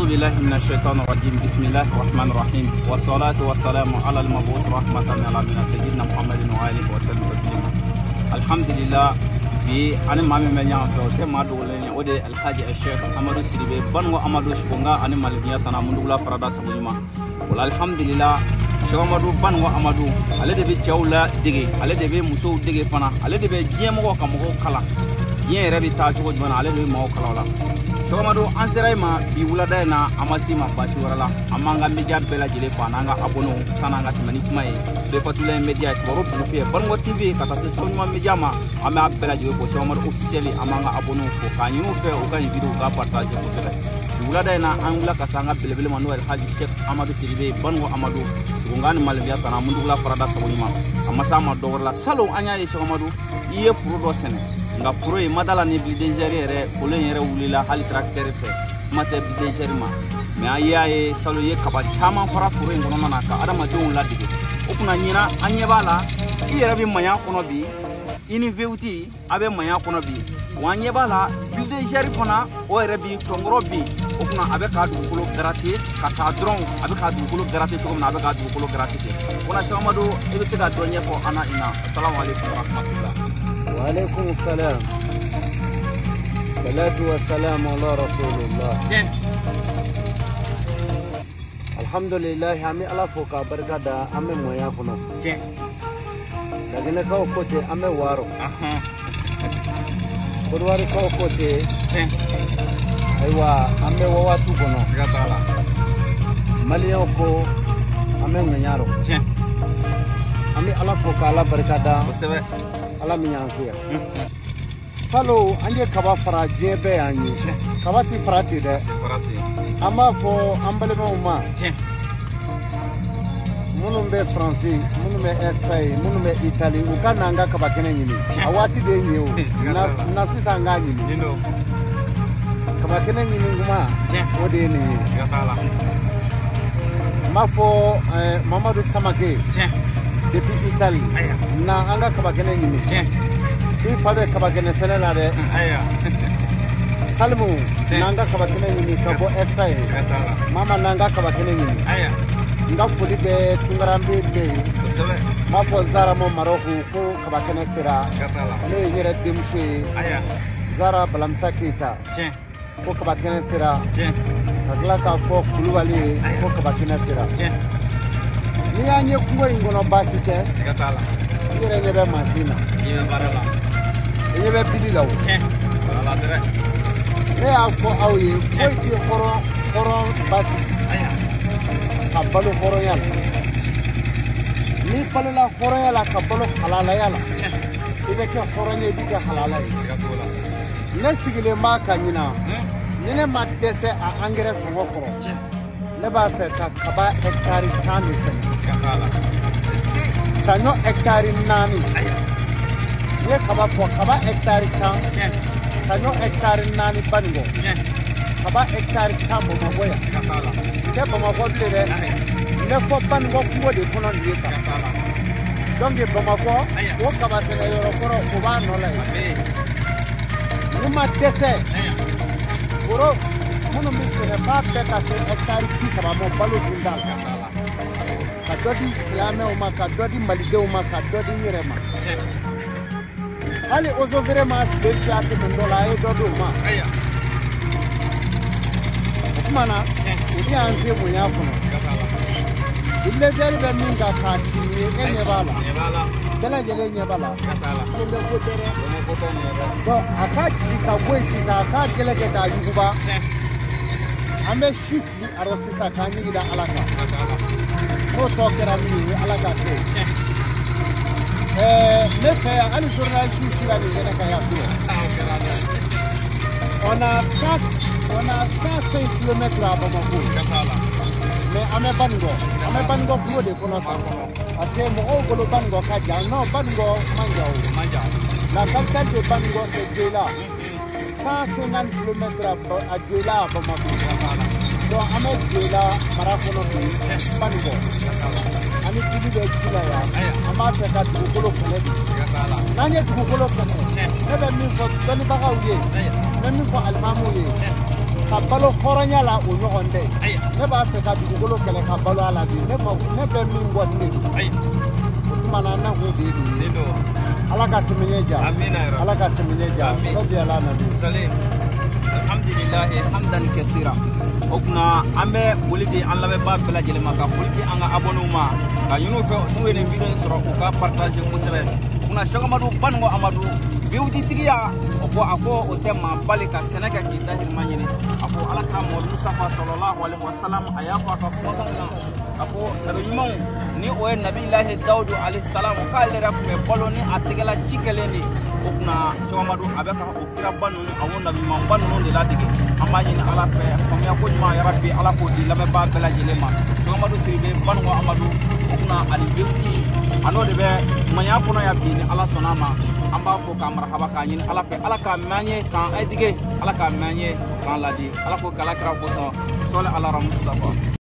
أعوذ بالله من الشيطان الرجيم بسم الله الرحمن الرحيم والصلاة والسلام على المبعوث رحمة للعالمين سيدنا محمد وآله وسلم تسليما. الحمد لله أنا مامي من يوم في ما دولين ودي الحاج الشيخ أمادو سيدي بانو أمادو شكونغا أنا مالبيا تنا مندولا فردا سموما ولا الحمد لله شو أمادو بانو أمادو على دبي جولا دقي على دبي مسو دقي فنا على دبي جيمو كمو كلا يه ربي تاجو جبنا على دبي ماو كلا ولا شو أمادو أنسرای ما بيولا داينا أماسي ما باشي ورلا أمانغا ميجا بلا جلي فانا أبونو سانغا تمني كماي بفتولة ميديا تورو بوفيه بانو تي في كتاسي سونما ميجا ما أما بلا جلي بوشو أمادو officially amanga abono ko kanyu fe o kan video ga partage ko sele wula da na angula kasanga belebele manuel haji Sheikh Amadou Sidibé bango Amadou ngani malbiya kana mundula farada sabonima amma sama dogorla salo anya ye Sheikh Amadou iye pro do sene nga pro e madala ni bidejere re ko len yere wulila hal tracteur fe mate bidejere ma me aya e salo ye kaba chama fara pro e ngono na ka adama de wula dige okuna nyina anye bala iye rabi manya kono bi ini veuti abe manya kono bi wanye bala bilde jari fona o rebi tongoro bi okuna abe ka du kulo gratuit ka ta dron abe ka du kulo gratuit ko na abe ka du kulo gratuit ona Sheikh Amadou ibe se da donye ko ana ina assalamu alaikum wa rahmatullah wa alaikum assalam salatu wa salam ala rasulullah alhamdulillah ami ala foka barkada ame moya kono lagine ka kote ame waro kodwari ka kote aywa ame watu kono gatala maliyo ko ame nyaro ame ala foka ala barkada sebe ala minyansia falo anje kaba fara jebe anyi kabati farati de ama fo ambale ma munumbe français munumbe espagne munumbe italie ukananga kabakene nyini awati de nyewo na sita ngani nino kabakene nyini nguma ode ni sikatala mafo Mamadou Samake depuis italie na anga kabakene nyini bi fabe kabakene senela de aya salmu nanga kabakene nyini sabo espagne mama nanga kabakene nyini aya nga fuli de tungarambe de ma fo zara mo Maroc ko kabakene sira ne yere demche aya zara balamsa kita ko kabakene sira agla ka fo kulwali ko kabakene sira ni anye kuwa ngono basite sikatala yere nyebe machina yebe barala yebe bidila o barala dere ne afo awye ko ti horo basi aya kabalo horo yala ni palola horo yala kabalo halala yala ibe ke horo ne biga halala sikatola ne sigile ma kanyina ne ma dese a engrais songo koro ne ba fe ka kaba hectare tani sen sikatala sanyo hectare nani ne kaba fo kaba hectare tan sanyo hectare nani bango kaba hectare tan mo maboya sikatala ke Bamako de ne fo bango ko de kono ndika donc Bamako o kaba tele yoro koro ko ba no la numa tese boro mono misere ba beta se hectare ki kaba mo balo dindal ka dodi islame o ma ka dodi malide o ma ka dodi nyirema ali ozo vraiment special to ndola e dodo ma aya mana udi anze bunya kono ille jari be minga sati enye bala kala jere nye bala inde ko tere to akachi ka kwesi za ka gele ke ta yuba ame shifli arosisa kanyi da alaka no to kera ni alaka te ne fa ali journal shira ni gene ka ya on a 105 km à Bamako. Mais ame bango pour de kono sa. Ate mo ogolo bango kaja no bango manja. La capitale de Bango c'est Djela. 150 km à Djela à Bamako. Donc ame Djela marakono bango. Ani kidi de Djela ya. Ama fe ka dugolo kono. Nanye dugolo kono. Ebe mi fo doni bagaw ye. Même pour Almamou ka balo hɔrɔnya la o ɲɔgɔn tɛ ne b'a fɛ ka dugukolo kɛlɛ ka balo a la bi ne bɛ min bɔ ne don o tuma na ne ko de don ala ka sɛmɛɲɛ ja ala ka sɛmɛɲɛ ja sɔbi ala nabi alhamdulillah hamdan kasira o kuna an bɛ foli di an lamɛnbaa bɛɛ lajɛlen ma ka foli di an ka abonnés ma ka ɲin'u fɛ n'u ye nin video in sɔrɔ u ka partager kosɛbɛ kuna Cheikh Amadou Baningo Amadou biwditigiya o ko o tɛ maa bali ka sɛnɛ kɛ k'i dahirimɛ ɲini a ko ala ka Muhamadu Mustafa sallallahu alaihi wasallam a y'a fɔ a ka kumakan na a ko nabi ɲumanw ni o ye nabilahi Dawudu alayhi salam k'ale yɛrɛ tun bɛ balo ni a tɛgɛla ci kɛlen de o kuna Cheikh Amadou a bɛ ka o kiraba ninnu a o nabi ɲumanba ninnu de ladege an b'a ɲini ala fɛ faamuya ko ɲuman ya rabbi ala k'o di lamɛnbaa bɛɛ lajɛlen ma Cheikh Amadou Sidibe Baningo Amadou o kuna ani biwti a n'o de bɛ manya kɔnɔ ya bi ni ala sɔnna a ma an b'a fɔ k'a marhaba k'a ɲini ala fɛ ala k'a mɛn an ye k'an éduquer ala k'a mɛn an ye k'an ladi ala ko kala kira kosɔn sɔli ala Mustafa